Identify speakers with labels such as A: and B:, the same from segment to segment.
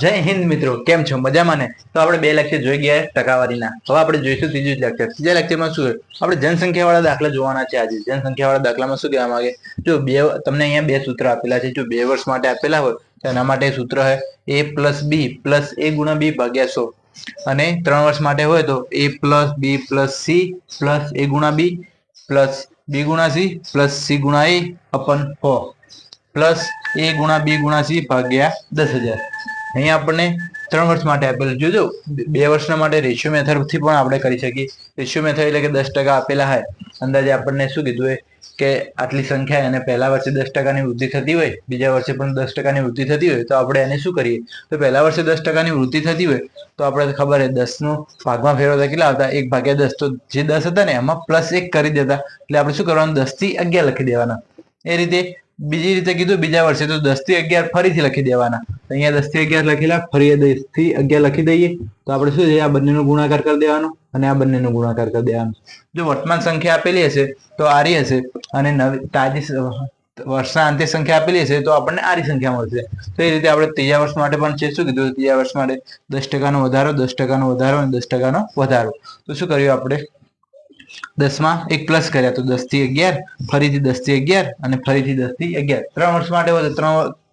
A: જય હિન્દ મિત્રો, કેમ છો? મજામાં ને? તો આપણે બે લેક્ચર જોઈ ગયા ટકાવારીના. હવે આપણે જોઈશું ત્રીજું લેક્ચર. ત્રીજા લેક્ચરમાં શું આપણે જનસંખ્યા વાળા દાખલા જોવાના છે. આજે જનસંખ્યા વાળા દાખલામાં શું કહેવા માંગે, જો બે તમને અહીંયા બે સૂત્ર આપેલા છે. જો 2 વર્ષ માટે આપેલા હોય તો એના માટે સૂત્ર છે a plus B plus a ગુણા b ભાગ્યા 100, અને 3 વર્ષ માટે હોય તો a plus b plus c plus a ગુણા b plus b ગુણા c plus c ગુણા a અપન 100 plus a ગુણા b ગુણા c ભાગ્યા 10,000. અહીંયા આપણને 3 વર્ષ માટે આપેલું. જોજો 2 વર્ષના માટે રેશિયો મેથડ થી પણ આપણે કરી શકીએ. રેશિયો મેથડ એટલે કે 10% આપેલા હોય, અંદાજે આપણને શું કીધું હોય કે આટલી સંખ્યા, અને પહેલા વર્ષે 10%ની વૃદ્ધિ થતી હોય, બીજા વર્ષે પણ 10%ની વૃદ્ધિ થતી હોય, તો આપણે એને શું કરીએ, તો પહેલા વર્ષે 10%ની વૃદ્ધિ થતી હોય તો આપણે ખબર છે 10 નું ભાગમાં ફેરવતા કેટલા આવતા, 1/10. તો જે 10 હતા ને એમાં +1 કરી દેતા, એટલે આપણે શું કરવાનું, 10 થી 11 લખી દેવાના. એ રીતે બીજી રીતે કીધું બીજા વર્ષે તો 10 થી 11 ફરીથી લખી દેવાના. અહીંયા 10 થી 11 લખેલા, ફરી 10 થી 11 લખી દઈએ તો આપણે શું છે, આ બંનેનો ગુણાકાર કરી દેવાનો અને આ બંનેનો ગુણાકાર કરી દેવાનો. જો વર્તમાન સંખ્યા આપેલી હશે તો આરી હશે, અને નવી તાજી વર્ષના અંતે સંખ્યા આપેલી હશે તો આપણને આરી સંખ્યા મળશે. તો એ રીતે આપણે ત્રીજા વર્ષ માટે પણ છે. શું કીધું, ત્રીજા વર્ષ માટે 10%નો વધારો, 10%નો વધારો અને 10%નો વધારો. તો શું કર્યું આપણે, 10 માં એક પ્લસ કર્યા તો 10 થી 11, ફરીથી 10 થી 11 અને ફરીથી 10 થી 11. 3 વર્ષ માટે હોય તો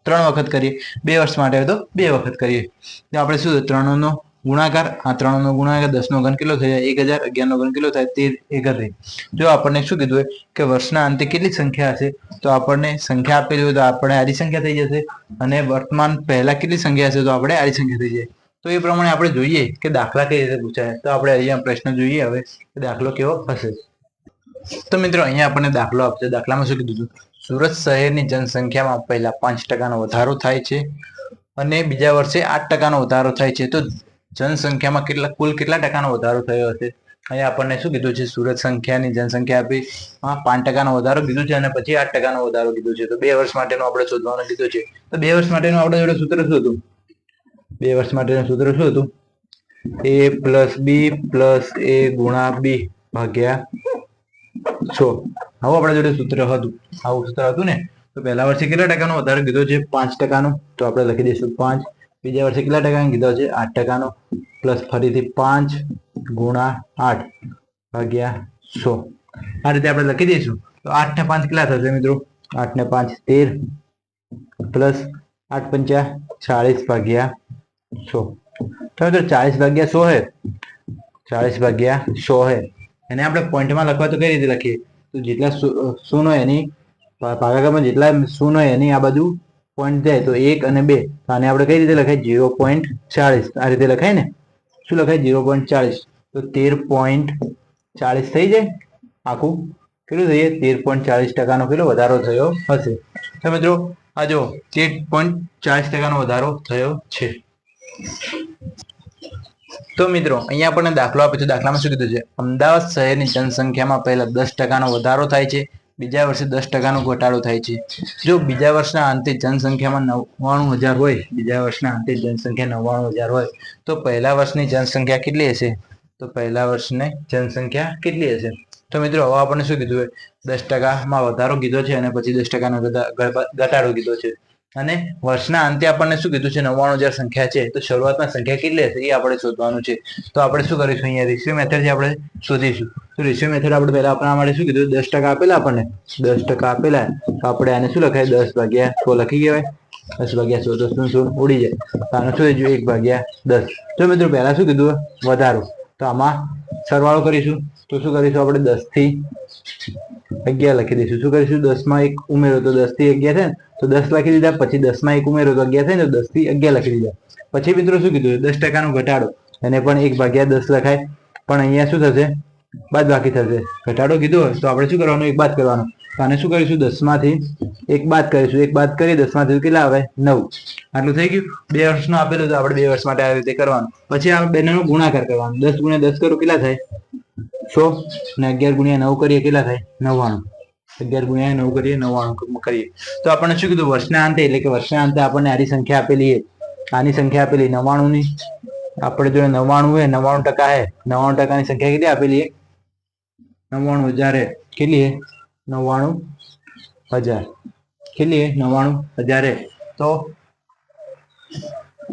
A: 3 વખત કરીએ, 2 વર્ષ માટે હોય તો 2 વખત કરીએ. તો આપણે શું 3 નો ગુણાકાર, આ 3 નો ગુણાકાર, 10 નો ઘન કેટલો થઈ જાય 1000, 11 નો ઘન કેટલો થાય 13, 31. જો આપણને શું કીધું હોય કે વર્ષના અંતે કેટલી સંખ્યા હશે, તો આપણને સંખ્યા આપેલી હોય તો આપણે આરી સંખ્યા થઈ જશે, અને વર્તમાન પહેલા કેટલી સંખ્યા હશે તો આપણે આરી સંખ્યા થઈ જાય. તો એ પ્રમાણે આપણે જોઈએ કે દાખલા કઈ રીતે પૂછાય. તો આપણે અહીંયા પ્રશ્ન જોઈએ હવે કે દાખલો કેવો હશે. તો મિત્રો અહીંયા આપણને દાખલો આપશે. દાખલામાં શું કીધું, સુરત શહેરની જનસંખ્યામાં પહેલા 5%નો વધારો થાય છે અને બીજા વર્ષે 8%નો વધારો થાય છે. તો જનસંખ્યામાં કુલ કેટલા ટકાનો વધારો થયો હશે? અહીંયા આપણને શું કીધું છે, સુરત સંખ્યાની જનસંખ્યા આપી, 5%નો વધારો કીધું છે અને પછી 8%નો વધારો કીધું છે. તો 2 વર્ષ માટેનું આપણે શોધવાનું કીધું છે. તો 2 વર્ષ માટેનું આપણા જોડે સૂત્ર શું હતું? 2 વર્ષ માટેનું સૂત્ર શું હતું? a plus B plus a ગુણા b ભાગ્યા 100. આવું આપણા જોડે સૂત્ર હતું. આવું સૂત્ર હતું ને. તો પહેલા વર્ષે કેટલા ટકાનો વધારો કીધો છે? 5%નો. તો આપણે લખી દઈશું 5. બીજા વર્ષે કેટલા ટકાનો કીધો છે? 8%નો. પ્લસ ફરીથી 5 ગુણા 8 ભાગ્યા 100. આ રીતે આપણે લખી દઈશું. તો 8 ને 5 કેટલા થશે મિત્રો? 8 ને 5 13, પ્લસ 8 પંચા 40 ભાગ્યા 100. તો મિત્રો 40 ભાગ્યા 100 હે, 40 ભાગ્યા 100 હે. એને આપણે પોઈન્ટમાં લખવા તો કઈ રીતે લખીએ, તો જેટલા શૂન્ય હોય એની ભાગાકારમાં જેટલા શૂન્ય હોય એની આ બાજુ પોઈન્ટ જાય તો 1 અને 2. આને આપણે કઈ રીતે લખાય? 0.40. આ રીતે લખાય ને. શું લખાય? 0.40. તો 13.40 થઈ જાય. આખું કેટલું થઈ જાય? 13.40%નો કેટલો વધારો થયો હશે? તો મિત્રો આ જો 13.40%નો વધારો થયો છે. તો મિત્રો અહીંયા આપણને દાખલો આપ્યો છે. દાખલામાં શું કીધું છે, અમદાવાદ શહેરની જનસંખ્યામાં પહેલા 10%નો વધારો થાય છે, બીજા વર્ષે 10%નો ઘટાડો થાય છે. જો બીજા વર્ષના અંતે જનસંખ્યામાં 99,000 હોય, બીજા વર્ષના અંતે જનસંખ્યા 99,000 હોય, તો પહેલા વર્ષની જનસંખ્યા કેટલી હશે? તો પહેલા વર્ષની જનસંખ્યા કેટલી હશે? તો મિત્રો હવે આપણને શું કીધું હોય, 10%માં વધારો કીધો છે અને પછી 10%નો ઘટાડો કીધો છે. અને વર્ષના અંતે આપણને શું કીધું છે? 99,000 સંખ્યા છે. તો શરૂઆતમાં સંખ્યા કેટલી હશે એ આપણે શોધવાનું છે. તો આપણે શું કરીશું, અહીંયા રેશિયો મેથડથી આપણે શોધીશું. તો રેશિયો મેથડ આપણે પહેલા આપણા માટે શું કીધું, 10% આપેલા આપણને, 10% આપેલા, તો આપણે આને શું લખાય, 10/100 લખી કહેવાય. 10/100 તો શું ઉડી જાય. તો આનું શું થઈ ગયું, 1/10. તો મિત્રો પહેલા શું કીધું, વધારો. તો આમાં સરવાળો કરીશું. તો શું કરીશું આપણે, 10 થી 11 લખી દઈશું. શું કરીશું, 10 માં 1 ઉમેરો તો 10 થી 11 થાય ને, તો 10 લખી દીધા. પછી 10 માં 1 ઉમેરો તો 11 થાય ને, તો 10 થી 11 લખી દીધા. પછી મિત્રો શું કીધું, 10%નો ઘટાડો, એને પણ 1/10 લખાય. પણ અહીંયા શું થશે, બાદ બાકી થશે. ઘટાડો કીધો હોય તો આપણે શું કરવાનું, 1 બાદ કરવાનું. તો આને શું કરીશું, 10 માંથી 1 બાદ કરીશું. 1 બાદ કરી 10 માંથી કેટલા આવે, 9. આટલું થઈ ગયું. 2 વર્ષનું આપેલું તો આપણે 2 વર્ષ માટે આ રીતે કરવાનું. પછી આ બંનેનો ગુણાકાર કરવાનો. 10 ગુણ્યા 10 કરો કેટલા થાય, 100. અને 11 ગુણ્યા 9 કરીએ કેટલા થાય, 99. 11 ગુણ્યા 9 કરીએ 99 કરીએ. તો આપણને શું કીધું, વર્ષના અંતે, એટલે કે વર્ષના અંતે આપણને આની સંખ્યા આપેલી છે. આની સંખ્યા આપેલી 99 ની. આપણે જો 99 હે, 99% હે, 99%ની સંખ્યા કેટલી આપેલી છે, 99,000 હે. કેટલી હે, 99,000. કેટલી હે, 99,000 હે. તો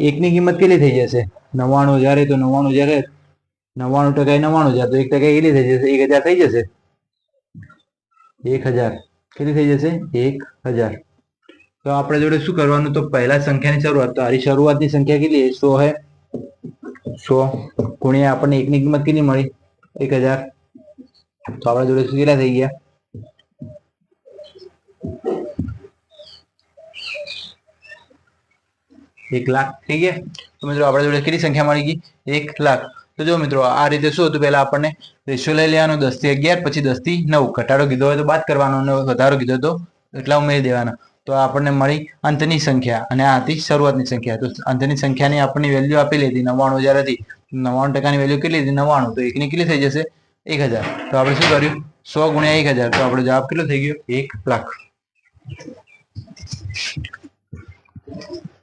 A: એકની કિંમત કેટલી થઈ જશે? 99,000 તો 99,000, 99% 99,000 તો 1% કેટલી થઈ જશે? 1,000 થઈ જશે. 1,000 કેટલી થઈ જશે? 1,000. તો આપણે જોડે શું કરવાનું? તો પહેલા સંખ્યાની શરૂઆત, તો આની શરૂઆતની સંખ્યા કેટલી? 100 હે. 100 ગુણ્યા આપણને એકની કિંમત કેટલી મળી? 1,000. તો આપણા જોડે શું કેટલા થઈ ગયા? 1,00,000 થઈ ગયા. તો મિત્રો આપણા જોડે કેટલી સંખ્યા મળી ગઈ? 1,00,000. તો જો મિત્રો આ રીતે શું હતું? પહેલા આપણને રેશિયો લઈ લેવાનો 10 થી 11, પછી 10 થી 9. ઘટાડો કીધો હોય તો બાદ કરવાનો, અને વધારો કીધો તો એટલા ઉમેરી દેવાના. તો આપણને મળી અંતની સંખ્યા, અને આ હતી શરૂઆતની સંખ્યા. તો અંતની સંખ્યાની આપણને વેલ્યુ આપેલી હતી 99,000 હતી. 99%ની વેલ્યુ કેટલી હતી? 99. તો એકની કેટલી થઈ જશે? 1,000. તો આપણે શું કર્યું? 100 ગુણ્યા 1,000. તો આપણો જવાબ કેટલો થઈ ગયો? 1,00,000.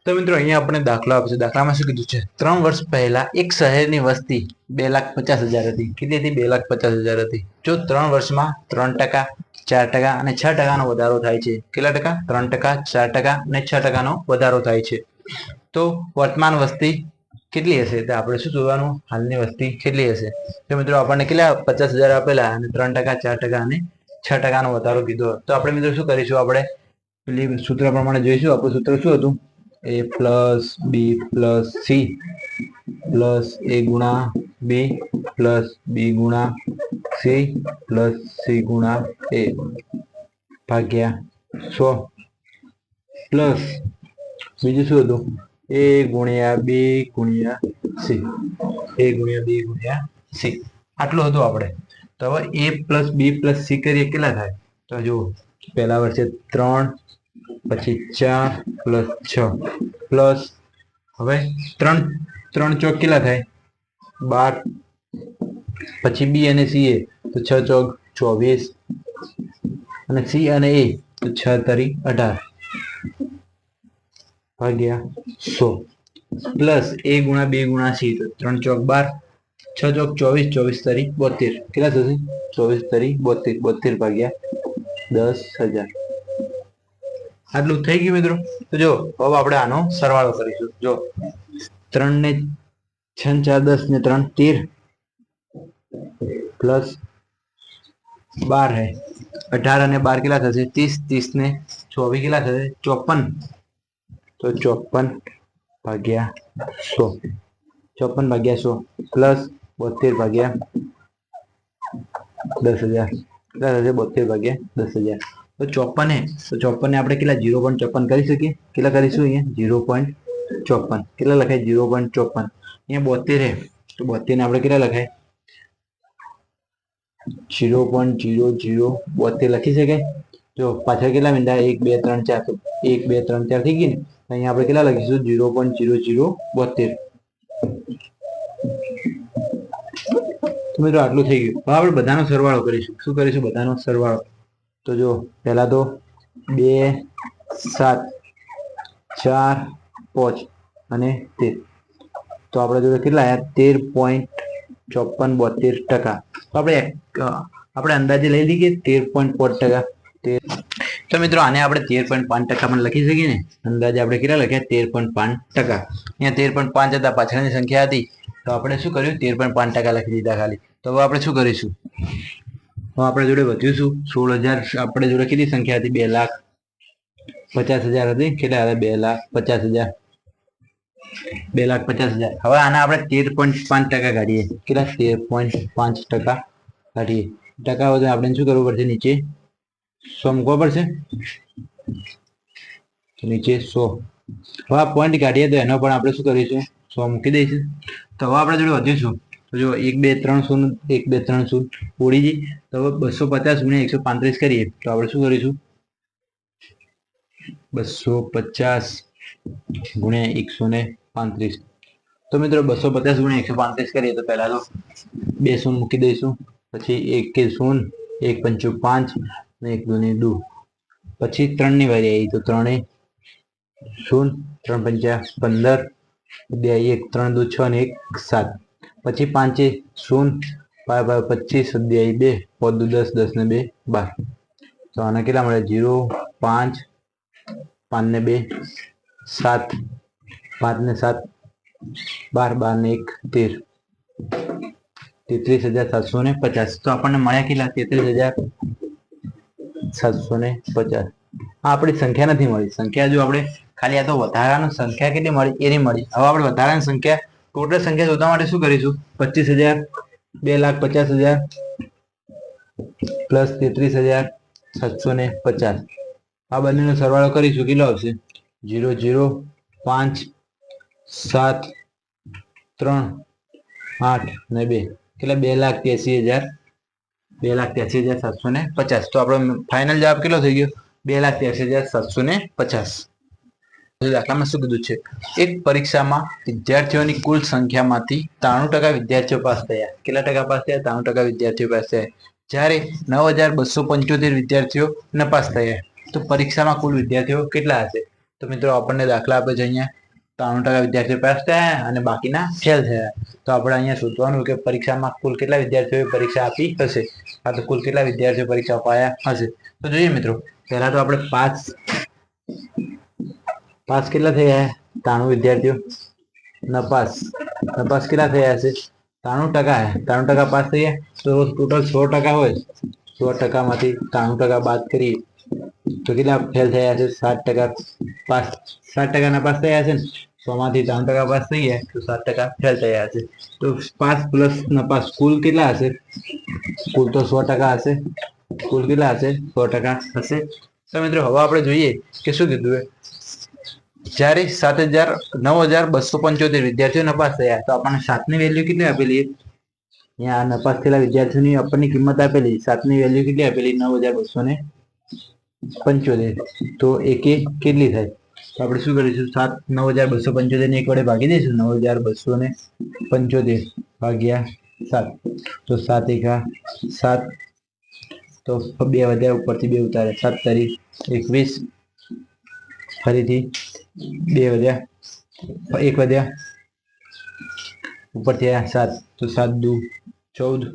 A: તો મિત્રો અહીંયા આપણે દાખલો આપશે. દાખલામાં શું કીધું છે? 3 વર્ષ પહેલા એક શહેરની વસ્તી 2,50,000 હતી. કેટલી હતી? 2,50,000 હતી. જો 3 વર્ષમાં 3%, 4% અને 6%નો વધારો થાય છે. કેટલા ટકા? 3%, 4% અને 6%નો વધારો થાય છે. તો વર્તમાન વસ્તી કેટલી હશે? તો આપણે શું જોવાનું? હાલની વસ્તી કેટલી હશે? તો મિત્રો આપણને કેટલા 50,000 આપેલા, અને 3%, 4% અને 6%નો વધારો કીધો. તો આપણે મિત્રો શું કરીશું? આપણે પેલી સૂત્ર પ્રમાણે જોઈશું. આપણું સૂત્ર શું હતું? a plus B plus C plus A ગુણા બી પ્લસ બી ગુણા સી પ્લસ સી ગુણા એ ભાગ્યા 100 પ્લસ બીજું શું હતું? એ ગુણ્યા બી ગુણ્યા સી, એ ગુણ્યા બી ગુણ્યા સી. આટલું હતું આપણે. તો હવે એ પ્લસ બી પ્લસ સી કરીએ કેટલા થાય? તો જુઓ, પહેલા વર્ષે 3, પછી 4 પ્લસ 6 પ્લસ હવે 3 ચોક કેટલા થાય? 12. પછી બી અને સી એ તો 6 ચોક 24, અને સી અને એ તો 6 તરી 18 ભાગ્યા 100 પ્લસ એ ગુણા બે ગુણા સી તો 3 ચોક 12, 6 ચોક 24, 24 તરી 72. કેટલા થશે? 24 તરી 72, 72 ભાગ્યા 10,000. આટલું થઈ ગયું મિત્રો. તો જો હવે આપણે આનો સરવાળો કરીશું. જો 3 ને 6 4 10 ને 3 13 પ્લસ 12 है 18 અને 12 કેટલા થશે? 30, 30 ને 24 કેટલા થશે? 54. તો 54 ભાગ્યા 100, 54 ભાગ્યા 100 પ્લસ 72 ભાગ્યા 10,000. કેટલા થશે? 72 ભાગ્યા 10,000. તો 54 હે, તો 54 ને આપણે કેટલા 0.54 કરી શકીએ? કેટલા કરીશું? અહીંયા 0.54. કેટલા લખાય? 0.54. અહીંયા 72 હે, તો 72 ને આપણે કેટલા લખાય? 0.0072 લખી શકાય. જો પાછળ કેટલા મીંડા? 1 2 3 4, તો 1 2 3 4 થઈ ગઈ ને. અહીંયા આપણે કેટલા લખીશું? 0.0072. તો મિત્રો આટલું થઈ ગયું. હવે આપણે બધાનો સરવાળો કરીશું. શું કરીશું? બધાનો સરવાળો. તો જો પહેલા તો 2 7 4 5 અને 13. તો આપણા જોડે કેટલા આવ્યા? 13.5472%. તો આપણે અંદાજે લઈ લઈએ 13.5%. તો મિત્રો આને આપણે 13.5% પણ લખી શકીએ ને. અંદાજે આપણે કેટલા લખ્યા? 13.5%. અહીંયા 13.5 હતા, પાછળની સંખ્યા હતી, તો આપણે શું કર્યું? 13.5% લખી દીધા ખાલી. તો હવે આપણે શું કરીશું? તો આપણે જોડે વધ્યું શું? 16,000. આપણે જોડે કેટલી સંખ્યા હતી? 2,50,000 હતી. કેટલા હતા? 2,50,000. 2,50,000. હવે આના આપણે 13.5% કાઢીએ. કેટલા? 13.5% કાઢીએ. ટકા વધે આપણે શું કરવું પડશે? નીચે 100 મૂકવા પડશે. તો નીચે 100. હવે આ પોઈન્ટ કાઢીએ તો એનો પણ આપણે શું કરીશું? 100 મૂકી દઈશું. તો હવે આપણે જોડે વધીશું. તો જો 1 2 3 0 1 2 3 0 ઉડી જઈ. તો હવે 250 ગુણ્યા 135 કરીએ તો આપણે શું કરીશું? 250 ગુણ્યા 135. તો મિત્રો 250 ગુણ્યા 135 કરીએ તો પહેલા તો 2 0 મૂકી દઈશું. પછી 1 કે 0, 1 5 5 અને 1 2 2. પછી 3 ની વારી આવી તો 3 0, 3 5 15, 2 1, 3 2 6 અને 1 7. પછી 5 0, 5 25, 2 2, 5 2 10, 10 ને 2 12. તો આના કેટલા મળે? 0 5 5 ને 2 7 5 ને 7 12, 12 ને 1 13, 33,750. તો આપણને મળ્યા કેટલા? 33,750. આ આપણી સંખ્યા નથી મળી. સંખ્યા જો આપણે ખાલી આ તો વધારાની સંખ્યા કેટલી મળી એની મળી. હવે આપણે વધારાની સંખ્યા ટોટલ સંખ્યા શોધવા માટે શું કરીશું? 25,000 2,50,000 પ્લસ 33,750. આ બંનેનો સરવાળો કરીશું. કેટલો આવશે? 0 0 5 7 3 8 ને 2 કેટલા? 2,83,000 2,83,750. તો આપણો ફાઇનલ જવાબ કેટલો થઈ ગયો? 2,83,750. દાખલામાં શું કીધું છે? એક પરીક્ષામાં વિદ્યાર્થીઓની કુલ સંખ્યામાંથી 93% વિદ્યાર્થીઓ પાસ થયા. કેટલા ટકા પાસ થયા? 93% વિદ્યાર્થીઓ પાસ થયા. જ્યારે 9,275 વિદ્યાર્થીઓ નપાસ થયા. તો પરીક્ષામાં કુલ વિદ્યાર્થીઓ કેટલા હશે? તો મિત્રો આપણને દાખલા આપે છે અહીંયા 93% વિદ્યાર્થીઓ પાસ થયા અને બાકીના ફેલ થયા. તો આપણે અહીંયા શોધવાનું કે પરીક્ષામાં કુલ કેટલા વિદ્યાર્થીઓએ પરીક્ષા આપી હશે. આ તો કુલ કેટલા વિદ્યાર્થીઓ પરીક્ષા અપાયા હશે. તો જોઈએ મિત્રો, પહેલા તો આપણે પાસ કેટલા થયા? 93 વિદ્યાર્થીઓ. નપાસ કેટલા થયા હશે? 93%. 93% પાસ થયા. તો ટોટલ 100% હોય. 100%માંથી 93% બાદ કરીએ તો કેટલા ફેલ થયા હશે? 60% પાસ. 60% નપાસ થયા હશે ને. 100માંથી 93% પાસ થઈ ગયા તો 7% ફેલ થયા હશે. તો પાસ પ્લસ નપાસ કુલ કેટલા હશે? કુલ તો 100% હશે. કુલ કેટલા હશે? 100% હશે. તો મિત્રો હવે આપણે જોઈએ કે શું કીધું? જ્યારે 9,275 વિદ્યાર્થીઓ નપાસ થયા તો આપણને 7ની વેલ્યુ કેટલી આપેલી? અહીંયા નપાસ થયેલા વિદ્યાર્થીઓની અપરની કિંમત આપેલી. 7ની વેલ્યુ કેટલી આપેલી? 9,275. તો એકે કેટલી થાય? તો આપણે શું કરીશું? 9,275 ને 1 વડે ભાગી દઈશું. 9,275 ભાગ્યા 7. તો 7 એકા 7. તો 2 વધ્યા, ઉપરથી 2 ઉતારે. 7 તારીખ 21. ફરીથી 2 વધ્યા, 1 વધ્યા, ઉપરથી 7. તો 7 દુ 14.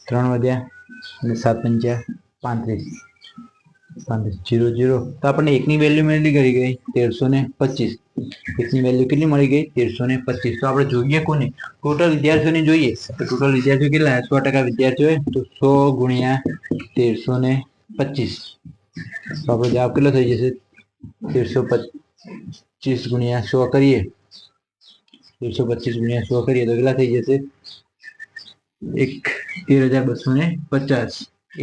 A: 3 વધ્યા અને 7 પંચા 35. 0 0. તો આપણને 1ની વેલ્યુ મળી ગઈ 1325. 1ની વેલ્યુ કેટલી મળી ગઈ? 1325. તો આપણે જોઈએ કોને? ટોટલ વિદ્યાર્થીઓને જોઈએ. તો ટોટલ વિદ્યાર્થીઓ કેટલા? 100% વિદ્યાર્થીઓ હોય તો 100 ગુણ્યા 1325. તો આપણો જવાબ કેટલો થઈ જશે? 1325 ગુણ્યા 100 કરીએ. 1325 ગુણ્યા 100 કરીએ તો કેટલા થઈ જશે? 13,250.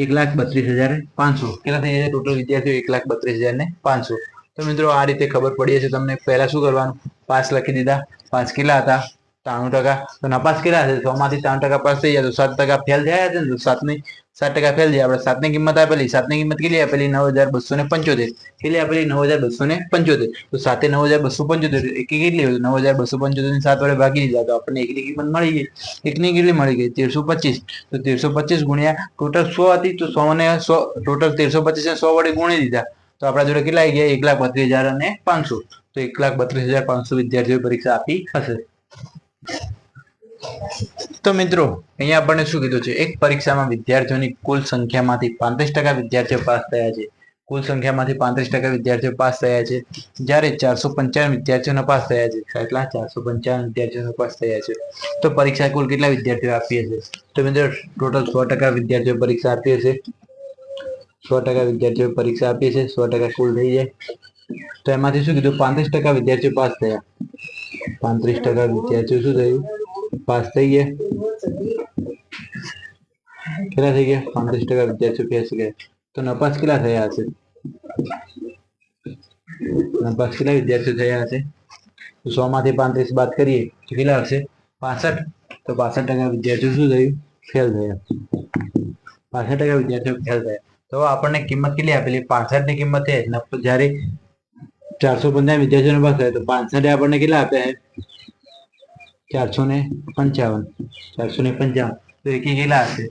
A: 1,32,500. કેટલા થઈ જશે ટોટલ વિદ્યાર્થીઓ? 1,32,500. તો મિત્રો આ રીતે ખબર પડી હશે તમને. પહેલા શું કરવાનું? પાસ લખી દીધા. પાસ કેટલા હતા? 93%. તો નપાસ કેટલા હશે? 100માંથી 93% પાસ થઈ જાય તો 7% ફેલ થયા હશે ને. તો 7% ફેલ થયા. આપણે 7ની કિંમત આપેલી. 7ની કિંમત કેટલી આપેલી? 9,275. કેટલી આપેલી? 9,275. તો 7 9,275 એકી કેટલી હોય? 9,275 ને 7 વડે ભાગી દીધા તો આપણને એકની કિંમત મળી ગઈ. એકની કેટલી મળી ગઈ? 1325. તો 1325 ગુણ્યા ટોટલ 100 હતી તો 100 ને 100 ટોટલ 1325 ને 100 વડે ગુણી દીધા તો આપણા જોડે કેટલા આવી ગયા? 1,32,500. તો 1,32,500 વિદ્યાર્થીઓ પરીક્ષા આપી હશે. તો મિત્રો અહીંયા આપણને શું કીધું છે? એક પરીક્ષામાં વિદ્યાર્થીઓની કુલ સંખ્યામાંથી 35% વિદ્યાર્થીઓ પાસ થયા છે. કુલ સંખ્યામાંથી 35% વિદ્યાર્થીઓ પાસ થયા છે. જ્યારે 455 વિદ્યાર્થીઓ નપાસ થયા છે. કેટલા? 455 વિદ્યાર્થીઓ નપાસ થયા છે. તો પરીક્ષા કુલ કેટલા વિદ્યાર્થીઓ આપી હશે? તો મિત્રો ટોટલ 100% વિદ્યાર્થીઓ પરીક્ષા આપી હશે. 100% વિદ્યાર્થીઓ પરીક્ષા આપી છે. 100% કુલ થઈ જાય. તો એમાંથી શું કીધું? 35% વિદ્યાર્થીઓ પાસ થયા. 35% વિદ્યાર્થીઓ શું થયું? પાસ થઈ ગયા. કેટલા થઈ ગયા? 35% વિદ્યાર્થીઓ પાસ ગયા. તો નપાસ કેટલા થયા હશે? નપાસ કેટલા વિદ્યાર્થીઓ થયા હશે? 100માંથી 35 બાદ કરીએ તો કેટલા હશે? 65. તો 65% વિદ્યાર્થીઓ શું થયું? ફેલ થયા. 65% વિદ્યાર્થીઓ ફેલ થયા. તો આપણને કિંમત કેટલી આપેલી? 65ની કિંમત છે. જ્યારે 455 વિદ્યાર્થીઓ પાસ થયા તો 65 આપણને કેટલા આપ્યા છે? 455. 455. તો એકી કેટલા હશે?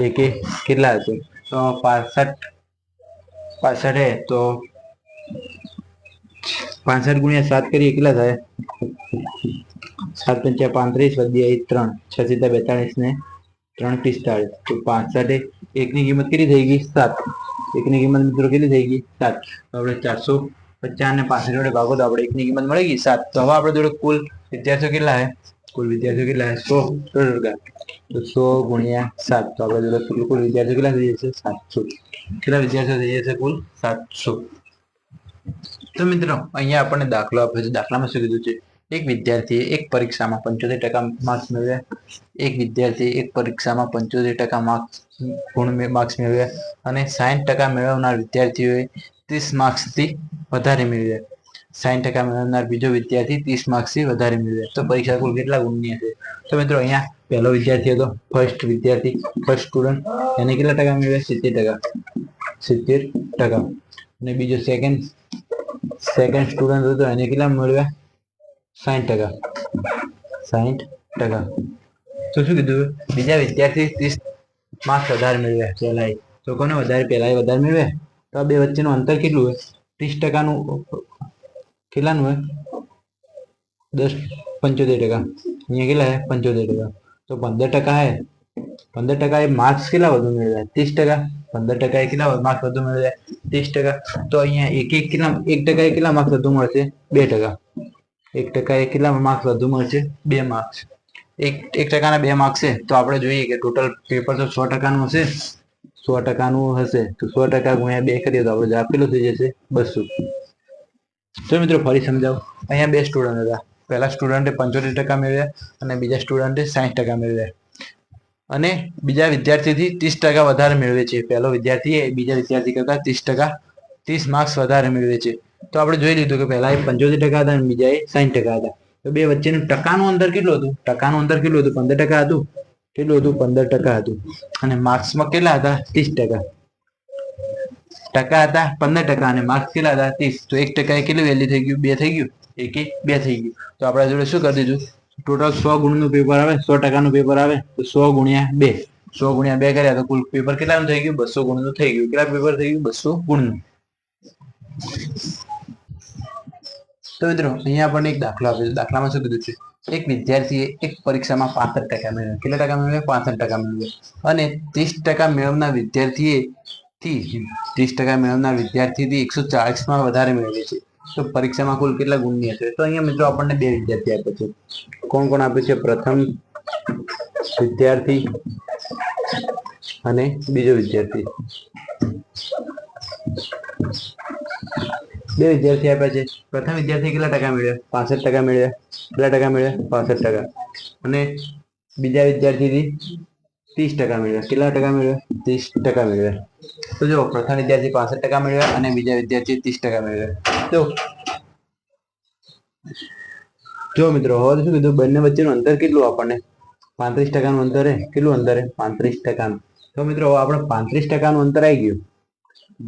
A: એકે કેટલા હશે? તો 65 તો 65 ગુણ્યા 7 કરીએ કેટલા થાય? 7 પંચા 35 વધ્યા 3 6 સીધા 42 ને 3 45. તો 65 એકની કિંમત કેટલી થઈ ગઈ? 7. એકની કિંમત મિત્રો કેટલી થઈ ગઈ? 7. તો આપણે 50 ને 65 જોડે ભાગો તો આપણે એકની કિંમત મળી ગઈ 7. તો હવે આપણે જોડે કુલ વિદ્યાર્થીઓ કેટલા છે? કુલ વિદ્યાર્થીઓ કેટલા છે? 100. તો 100 ગુણ્યા 7. તો આપણે જોડે કુલ વિદ્યાર્થીઓ કેટલા થઈ જશે? 700. કેટલા વિદ્યાર્થીઓ થઈ જશે? કુલ 700. તો મિત્રો અહીંયા આપણને દાખલો આપ્યો છે. દાખલામાં શું કીધું છે? એક વિદ્યાર્થીએ એક પરીક્ષામાં 75% માર્ક્સ મેળવ્યા. એક વિદ્યાર્થીએ એક પરીક્ષામાં 75% માર્ક્સ મેળવ્યા અને 60% મેળવનાર વિદ્યાર્થીઓએ 30 માર્ક્સથી વધારે મેળવ્યા. 60% મેળવનાર બીજો વિદ્યાર્થી 30 માર્ક્સથી વધારે મેળવ્યા. તો પરીક્ષા કુલ કેટલા ગુણની હશે? તો મિત્રો અહીંયા પહેલો વિદ્યાર્થી હતો, ફર્સ્ટ સ્ટુડન્ટ, એને કેટલા ટકા મેળવ્યા? 70%. અને બીજો સેકન્ડ સ્ટુડન્ટ હતો, એને કેટલા મેળવ્યા? 60%. તો શું કીધું? બીજા વિદ્યાર્થી 30 માર્ક્સ વધારે મેળવ્યા પહેલા. તો કોને વધારે? પહેલા વધારે મેળવ્યા. તો આ બે વચ્ચેનું અંતર કેટલું હોય? 30%નું કેટલાનું હોય? 75%. અહીંયા કેટલા છે? 75%. તો 15% है. 15% એ માર્ક્સ કેટલા વધુ મેળવ્યા? 30%. 15% એ કેટલા માર્ક્સ વધુ મેળવ્યા? 30%. તો અહીંયા એક ટકા એ કેટલા માર્ક્સ વધુ મળશે? 2%. 1% એ કેટલા માર્ક્સ વધુ મળશે? 2 માર્ક્સ. 1% ના 2 માર્ક્સ છે. તો આપણે જોઈએ કે ટોટલ પેપર તો 100%નું હશે. 100%નું હશે તો 100% ગુણ્યા 2 કરીએ તો આપણે જવાબ કેટલો થઈ જશે? 200. તો મિત્રો ફરી સમજાવું. અહીંયા બે સ્ટુડન્ટ હતા. પહેલા સ્ટુડન્ટે 75% મેળવ્યા અને બીજા સ્ટુડન્ટે 60% મેળવ્યા. અને બીજા વિદ્યાર્થીથી 30% વધારે મેળવે છે. પહેલો વિદ્યાર્થી એ બીજા વિદ્યાર્થી કરતા 30 માર્ક્સ વધારે મેળવે છે. તો આપણે જોઈ લીધું કે પહેલા એ 75% હતા અને બીજા એ 60% હતા. તો બે વચ્ચેનું ટકાનું અંતર કેટલું હતું? 15% હતું. કેટલું હતું? 15% હતું. અને માર્ક્સમાં કેટલા હતા? 30%. ટકા હતા 15% અને માર્ક્સ કેટલા હતા? 30. તો 1% એ કેટલું વેલ્યુ થઈ ગયું? 2 થઈ ગયું. 2 થઈ ગયું. તો આપણે જોડે શું કરી દીધું? ટોટલ 100 ગુણનું પેપર આવે, 100%નું પેપર આવે. તો 100 ગુણ્યા 2. 100 ગુણ્યા 2 કર્યા તો કુલ પેપર કેટલાનું થઈ ગયું? 200 ગુણનું થઈ ગયું. કેટલા પેપર થઈ ગયું? 200 ગુણનું. તો મિત્રો અહીંયા આપણને એક દાખલો આપ્યો છે. દાખલામાં શું કીધું છે? એક વિદ્યાર્થીએ એક પરીક્ષામાં 65% મેળવ્યા. કેટલા ટકા મેળવ્યા? 65% મેળવ્યા. અને 30% મેળવનાર વિદ્યાર્થીથી 140માં વધારે મેળવે છે. તો પરીક્ષામાં કુલ કેટલા ગુણની હશે? તો અહીંયા મિત્રો આપણને બે વિદ્યાર્થી આપ્યા છે. કોણ આપ્યું છે? પ્રથમ વિદ્યાર્થી અને બીજો વિદ્યાર્થી. બે વિદ્યાર્થી આપ્યા છે. પ્રથમ વિદ્યાર્થી કેટલા ટકા મેળવ્યા? 65% મેળવ્યા. કેટલા ટકા મેળવ્યા? 65%. અને બીજા વિદ્યાર્થીથી 30% મેળવ્યા. કેટલા ટકા મેળવ્યા? 30% મેળવ્યા. તો જો પ્રથમ વિદ્યાર્થી 65% મેળવ્યા અને બીજા વિદ્યાર્થી 30% મેળવ્યા. જો મિત્રો હવે શું કીધું? બંને વચ્ચેનું અંતર કેટલું? આપણને 35%નું અંતર છે. કેટલું અંતર છે? 35%. તો મિત્રો હવે આપણે 35%નું અંતર આવી ગયું.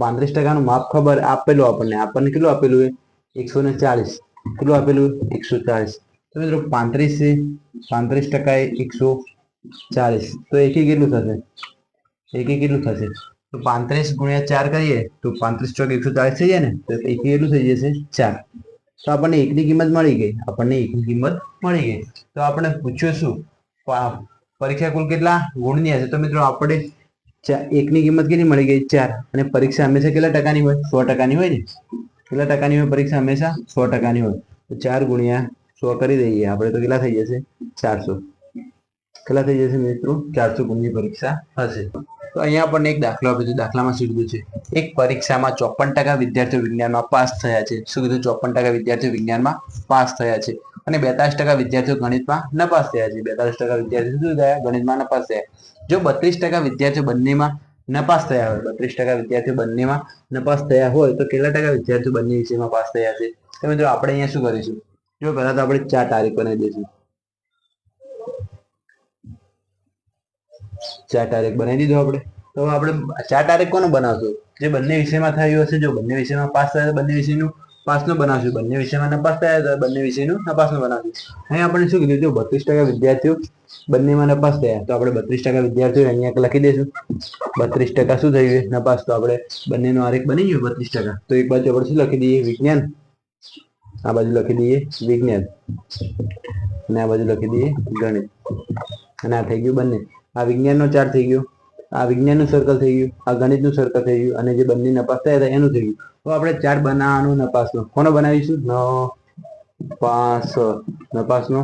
A: 35%નું માપ ખબર આપેલું આપણને કેટલું આપેલું છે? 140. કેટલું આપેલું? 140. તો મિત્રો 35% એ 140. તો એકી કેટલું થશે? તો 35 ગુણ્યા 4 કરીએ તો 35 ચોક 140 થઈ જાય ને. તો એકી કેટલું થઈ જશે? 4. તો આપણને એકની કિંમત મળી ગઈ. તો આપણે પૂછ્યું શું? પરીક્ષા કુલ કેટલા ગુણની હશે? તો મિત્રો આપણે એકની કિંમત કેટલી મળી ગઈ? 4. અને પરીક્ષા હંમેશા કેટલા ટકાની હોય? 100%ની હોય ને. કેટલા ટકાની હોય પરીક્ષા? હંમેશા 100%ની હોય. તો 4 ગુણ્યા 100 કરી દઈએ આપણે તો કેટલા થઈ જશે? 400. કેટલા થઈ જશે મિત્રો? 400 ગુણની પરીક્ષા હશે. તો અહીંયા આપણને એક દાખલો આપ્યો છે. દાખલામાં શું કીધું છે? એક પરીક્ષામાં 54% વિદ્યાર્થીઓ વિજ્ઞાનમાં પાસ થયા છે. શું કીધું? 54% વિદ્યાર્થીઓ વિજ્ઞાનમાં પાસ થયા છે. અને 42% વિદ્યાર્થીઓ ગણિતમાં નપાસ થયા છે. 42% વિદ્યાર્થીઓ શું થયા? ગણિતમાં નપાસ થયા. જો 32% વિદ્યાર્થીઓ બંનેમાં નપાસ થયા હોય, 32% વિદ્યાર્થીઓ બંનેમાં નપાસ થયા હોય તો કેટલા ટકા વિદ્યાર્થીઓ બંને વિષયમાં પાસ થયા છે? તો મિત્રો આપણે અહીંયા શું કરીશું? જો પહેલા તો આપણે 4 તારીખ બનાવી દઈશું. 4 તારીખ બનાવી દીધું આપણે. તો આપણે 4 તારીખ કોને બનાવશું? જે બંને વિષયમાં થયું હશે. જો બંને વિષયમાં પાસ થયા તો બંને વિષયનું પાસનું બનાવશું. બંને વિષયમાં નપાસ થયા તો બંને વિષયનું નપાસનું બનાવશું. અહીંયા આપણે શું કીધું? જો 32% વિદ્યાર્થીઓ બંનેમાં નપાસ થયા તો આપણે 32% વિદ્યાર્થીઓ અહીંયા લખી દઈશું. 32% શું થયું? નપાસ. તો આપણે બંનેનો આરેખ બની ગયો 32%. તો એક બાજુ આપણે શું લખી દઈએ? વિજ્ઞાન. આ બાજુ લખી દઈએ વિજ્ઞાન અને આ બાજુ લખી દઈએ ગણિત. અને આ થઈ ગયું બંને. આ વિજ્ઞાનનો 4 થઈ ગયો
B: આ વિજ્ઞાનનું સર્કલ થઈ ગયું, આ ગણિતનું સર્કલ થઈ ગયું, અને જે બંને નપાસ થયા હતા એનું થઈ ગયું. તો આપણે ચાર્ટ બનાવવાનો નપાસનો કોનો બનાવીશું? નપાસનો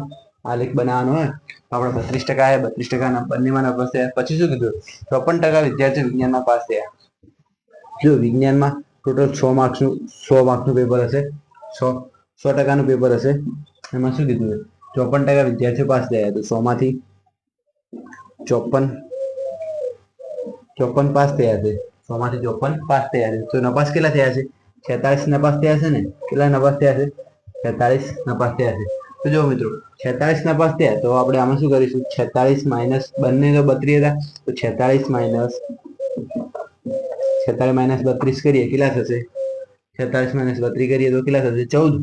B: આલેખ બનાવવાનો હોય. આપણે 32% આવ્યા, 32% બંનેમાં નપાસ થયા. પછી શું કીધું? 54% વિદ્યાર્થીઓ વિજ્ઞાનમાં પાસ થયા. જો વિજ્ઞાનમાં ટોટલ 100 માર્ક્સનું પેપર હશે, 100% પેપર હશે. એમાં શું કીધું? 54% વિદ્યાર્થીઓ પાસ થયા. તો 100 માંથી 54 પાસ થયા છે. 100 માંથી 54 પાસ થયા છે. તો નપાસ કેટલા થયા છે? 46 નપાસ થયા છે ને? કેટલા નપાસ થયા છે? 46 નપાસ થયા છે. તો જો મિત્રો 46 નપાસ થયા. તો આપણે આમાં શું કરીશું? 46 માઇનસ, બંને તો 32 હતા, તો 46 માઇનસ 32 કરીએ, કેટલા થશે? 46 માઇનસ 32 કરીએ તો કેટલા થશે? 14.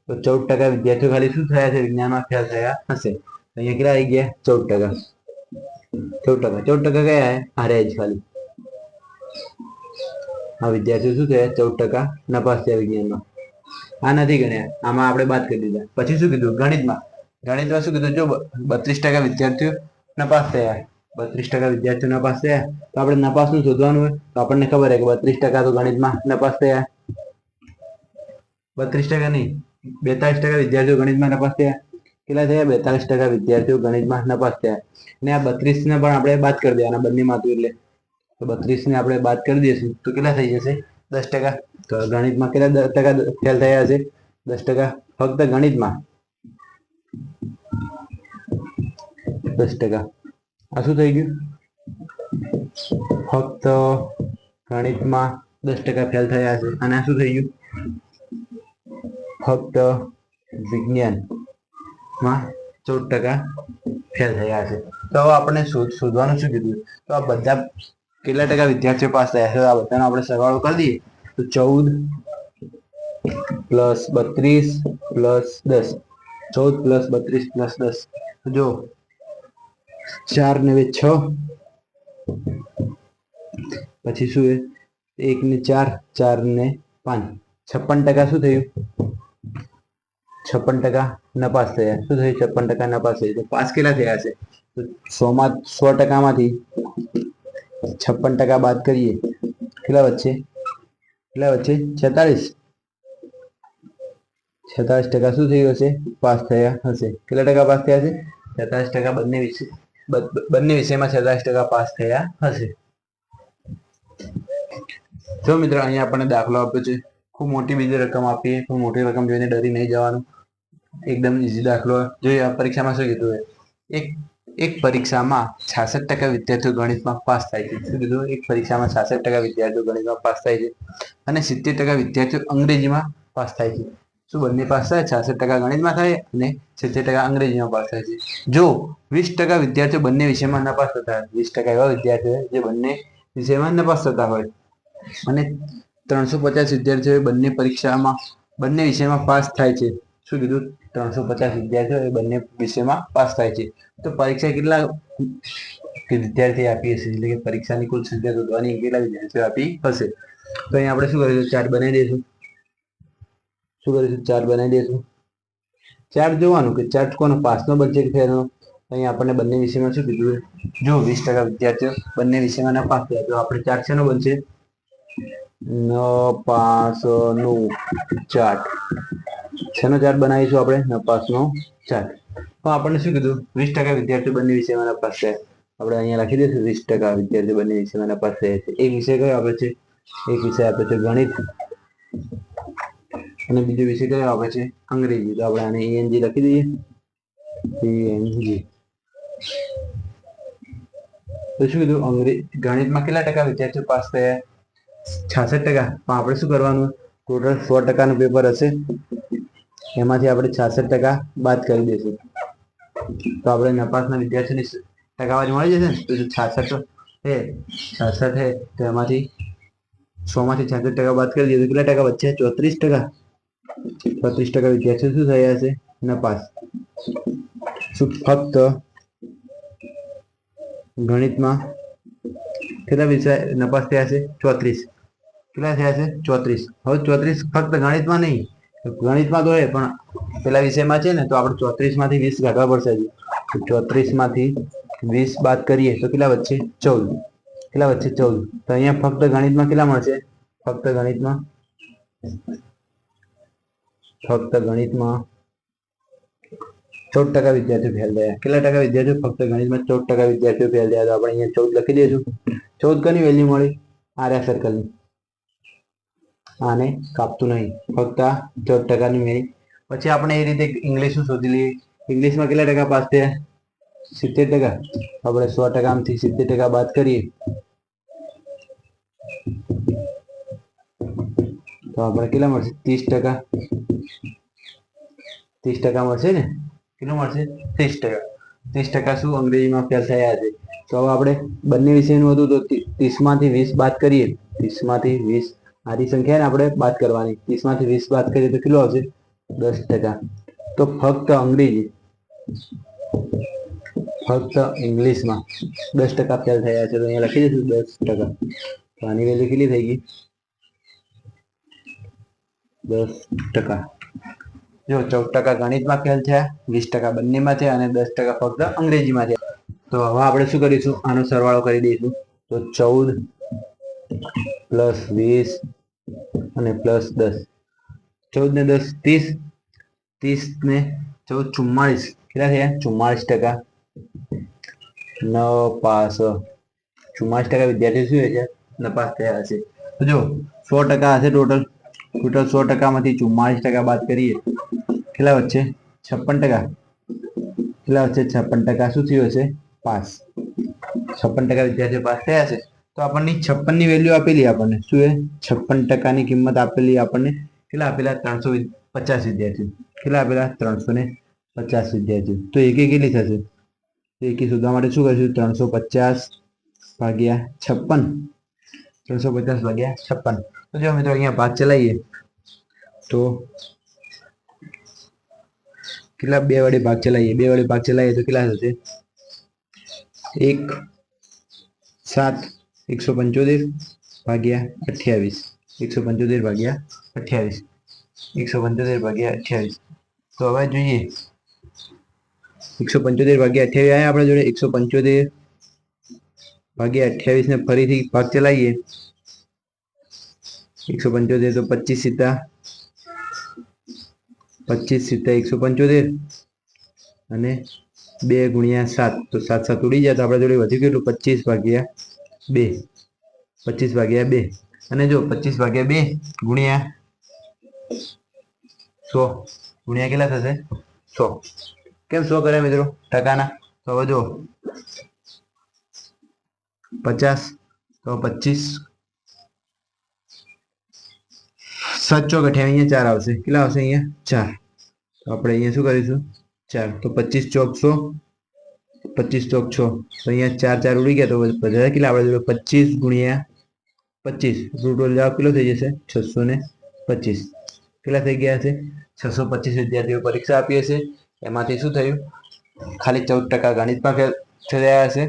B: તો 14% વિદ્યાર્થીઓ ખાલી શું થયા છે? વિજ્ઞાનમાં ફેલ થયા હશે. અહીંયા કેટલા આવી ગયા? 14%. 14% કયા હારે જ ખાલી આ વિદ્યાર્થીઓ શું થયા? 14% નપાસ થયા વિજ્ઞાનમાં. આ નથી ગણ્યા, આમાં આપણે બાદ કરી દીધા. પછી શું કીધું? ગણિતમાં શું કીધું? જો 32% વિદ્યાર્થીઓ નપાસ થયા, 32% વિદ્યાર્થીઓ નપાસ થયા. તો આપણે નપાસનું શોધવાનું હોય. તો આપણને ખબર છે કે 32% તો ગણિતમાં નપાસ થયા. 32% નહીં, 42% વિદ્યાર્થીઓ ગણિતમાં નપાસ થયા. કેટલા થયા? 42% વિદ્યાર્થીઓ ગણિતમાં નપાસ થયા. અને આ 32 ને પણ આપણે બાદ કરી દેવાના બંનેમાંથી. એટલે તો 32 ને આપણે બાદ કરી દઈશું તો કેટલા થઈ જશે? 10%. તો ગણિતમાં કેટલા ટકા ફેલ થયા હશે? 10%. ફક્ત ગણિતમાં 10%. આ શું થઈ ગયું? ફક્ત ગણિતમાં 10% ફેલ થયા હશે. અને આ શું થઈ ગયું? ફક્ત વિજ્ઞાનમાં 14% ફેલ થયા હશે. તો હવે આપણે શોધવાનું શું કીધું? તો આ બધા કેટલા ટકા વિદ્યાર્થીઓ પાસ થયા છે? આ બધાનો આપણે સરવાળો કરી દઈએ તો 14 પ્લસ 32 પ્લસ 10, 14 પ્લસ 32 પ્લસ 10. જો 4 ને 6, પછી શું છે? 1 ને 4, 4 ને 5, 56% શું થયું? 56% નપાસ થયા. શું થયું? 56% નપાસ થયા. તો પાસ કેટલા થયા હશે? તો 100% માંથી 56% બાદ કરીએ, કેટલા વચ્ચે? 46. 46% શું થયું હશે? પાસ થયા હશે. કેટલા ટકા પાસ થયા હશે? 46%. બંને વિષયમાં 46% પાસ થયા હશે. જો મિત્રો અહીંયા આપણને દાખલો આપ્યો છે. ખૂબ મોટી બીજી રકમ આપીએ, ખૂબ મોટી રકમ જોઈને ડરી નહીં જવાનું. એકદમ ઈઝી દાખલો. જોઈએ આ પરીક્ષામાં શું કીધું હોય? એક પરીક્ષામાં 66% વિદ્યાર્થીઓ ગણિતમાં પાસ થાય છે. શું કીધું? એક પરીક્ષામાં 66% વિદ્યાર્થીઓ ગણિતમાં પાસ થાય છે અને 70% વિદ્યાર્થીઓ અંગ્રેજીમાં પાસ થાય છે. શું બંને પાસ થાય? 66% ગણિતમાં થાય અને 70% અંગ્રેજીમાં પાસ થાય છે. જો 20% વિદ્યાર્થીઓ બંને વિષયમાં નપાસ થતા હોય, 20% એવા વિદ્યાર્થીઓ જે બંને વિષયમાં નપાસ થતા હોય અને 350 વિદ્યાર્થીઓ બંને પરીક્ષામાં બંને વિષયમાં પાસ થાય છે. શું કીધું? 350 વિદ્યાર્થીઓ એ બંને વિષયમાં પાસ થાય છે. તો પરીક્ષા કેટલા વિદ્યાર્થી આપી હશે? એટલે કે પરીક્ષાની કુલ સંખ્યા શોધવાની, કેટલા વિદ્યાર્થીઓ આપી હશે? તો અહીં આપણે શું કરીશું? ચાર્ટ બનાવી દઈશું. શું કરીશું? ચાર્ટ બનાવી દઈશું. ચાર્ટ જોવાનું કે ચાર્ટ કોનો પાસનો બનશે કે ફેલનો. અહીંયા આપણને બંને વિષયમાં શું કીધું? જો 20% વિદ્યાર્થીઓ બંને વિષયમાં નપાસ થયા તો આપણે ચાર્ટ શેનો બનશે? નપાસનો ચાર્ટ. શેનો ચાર્ટ બનાવીશું આપણે? નપાસનો ચાર્ટ. તો આપણને શું કીધું? 20% વિદ્યાર્થીઓ બંને વિષયમાં નપાસ થયા. આપણે અહીંયા લખી દઈશું 20% વિદ્યાર્થીઓ બંને વિષયમાં નપાસ થયા છે. એક વિષય કયો આપે છે? એક વિષય આપે છે ગણિત અને બીજો વિષય કયો આપે છે? અંગ્રેજી. તો આપણે આને ENG લખી દઈએ. ENG. તો શું કીધું? ગણિતમાં કેટલા ટકા વિદ્યાર્થીઓ પાસ થયા? 66%. પણ આપણે શું કરવાનું? ટોટલ 100%નું પેપર હશે, એમાંથી આપણે 66% બાદ કરી દઈશું. તો આપણે નપાસના વિદ્યાર્થીઓની ટકાવારી મળી જશે ને. તો 66 છે, 66 છે, તો એમાંથી 100 માંથી 66% બાદ કરી દઈએ તો કેટલા ટકા વધશે? 34%. 34% વિદ્યાર્થીઓ શું થયા હશે? નપાસ. શું ફક્ત ગણિતમાં કેટલા વિષય નપાસ થયા છે? 34. કેટલા થયા છે? 34. હવે 34 ફક્ત ગણિતમાં નહીં, ગણિતમાં તો પણ પેલા વિષયમાં છે ને, તો આપણે 34 માંથી 20 કાઢવા પડશે. 34 માંથી 20 બાદ કરીએ તો કેટલા વચ્ચે 14, કેટલા વચ્ચે 14. તો અહીંયા ફક્ત ગણિતમાં કેટલા મળશે? ફક્ત ગણિતમાં 14% વિદ્યાર્થીઓ ફેલ થયા. કેટલા ટકા વિદ્યાર્થીઓ? ફક્ત ગણિતમાં 14% વિદ્યાર્થીઓ ફેલ થયા. તો આપણે અહીંયા 14 લખી દઈશું. 14 કની વેલ્યુ મળી? આર્યા સર્કલની. આને કાપતું નહીં, ફક્ત આ 14%ની મેળવી. પછી આપણે એ રીતે ઇંગ્લિશનું શોધી લઈએ. ઇંગ્લિશમાં કેટલા ટકા પાસ થયા? 70%. આપણે 100%માંથી 70% બાદ કરીએ તો આપણે કેટલા મળશે? 30%. 30% મળશે ને? કેટલું મળશે? 30%. 30% શું અંગ્રેજીમાં ફેલ થયા છે? તો હવે આપણે બંને વિષયનું હતું તો 30માંથી 20 બાદ કરીએ. 30માંથી 20 આડી સંખ્યા ને આપણે બાદ કરવાની. 30માંથી 20 બાદ કરીએ તો કેટલું આવશે? 10%. તો ફક્ત ઇંગ્લિશમાં 10% ફેલ થયા છે. તો અહીંયા લખી દઈશું 10%. તો આની વેલ્યુ કેટલી થઈ ગઈ? 10%. જો 14% ગણિતમાં ફેલ થયા, 20% બંનેમાં થયા અને 10% ફક્ત અંગ્રેજીમાં થયા. તો હવે આપણે શું કરીશું? આનો સરવાળો કરી દઈશું. તો 14 પ્લસ 20 અને પ્લસ 10. 14 ને 10 30, 30 ને 14 44. કેટલા થયા? 44%. નપાસ. 44% વિદ્યાર્થીઓ શું છે? નપાસ થયા હશે. તો જો 100% હશે ટોટલ 100%માંથી 44% બાદ કરીએ કેટલા વચ્ચે? 56%. કેટલા વચ્ચે? 56% શું થયું હશે? પાસ. 56% વિદ્યાર્થીઓ પાસ થયા છે. તો આપણને 56 ની વેલ્યુ આપેલી. આપણને શું છે? 56%ની કિંમત આપેલી. આપણને કેટલા આપેલા? 350 વિદ્યાર્થીઓ. કેટલા આપેલા? 350 વિદ્યાર્થીઓ. તો એકી કેટલી થશે? એકી શોધવા માટે શું કરીશું? 350 ભાગ્યા 56. 350 ભાગ્યા 56. તો જો મિત્રો અહીંયા ભાગ ચલાવીએ તો કેટલા? 2 વડે ભાગ ચલાવીએ. 2 વડે ભાગ ચલાવીએ તો કેટલા થશે? 1 7 175 ભાગ્યા 28. 175 ભાગ્યા 28. 175 ભાગ્યા 28. તો હવે જોઈએ 175 ભાગ્યા 28 આયા આપણા જોડે. 175 ભાગ્યા 28 ને ફરીથી ભાગ ચલાવીએ. 175 તો 25 સીધા 175 અને 2 ગુણ્યા 7 તો 7 7 ઉડી જાય. તો આપણા જોડે વધ્યું કેટલું? 25 ભાગ્યા 2. 25 ભાગ્યા 2. અને જો 25 ભાગ્યા 2 ગુણ્યા 100 ગુણ્યા કેટલા થશે? 100. કેમ 100 કર્યા મિત્રો? ટકાના. તો હવે જો 50 તો 25 7 ચોક 28. અહીંયા 4 આવશે. કેટલા આવશે? અહીંયા 4. તો આપણે અહીંયા શું કરીશું? 4. તો 25 ચોક 100. 25 ચોક 6. તો અહીંયા 4 4 ઉડી ગયા. તો બધા કેટલા આપણે જોડે? 25 ગુણ્યા 25. ટોટલ જવાબ કેટલો થઈ જશે? 625. કેટલા થઈ ગયા હશે? 625 વિદ્યાર્થીઓ પરીક્ષા આપી હશે. એમાંથી શું થયું? ખાલી 14% ગણિતમાં ફેલ થયા હશે,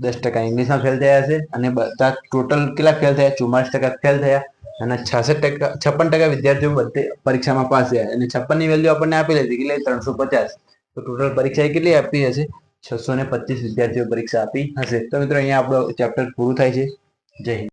B: 10% ઇંગ્લિશમાં ફેલ થયા હશે અને બધા ટોટલ કેટલા ફેલ થયા? 44% ફેલ થયા અને 56% વિદ્યાર્થીઓ બધે પરીક્ષામાં પાસ થયા. અને 56 ની વેલ્યુ આપણને આપેલી હતી એટલે 350. તો ટોટલ પરીક્ષા કેટલી આપી હશે? 625 વિદ્યાર્થીઓ પરીક્ષા આપી હશે. તો મિત્રો અહીંયા આપણું ચેપ્ટર પૂરું થાય છે. જય હિન્દ.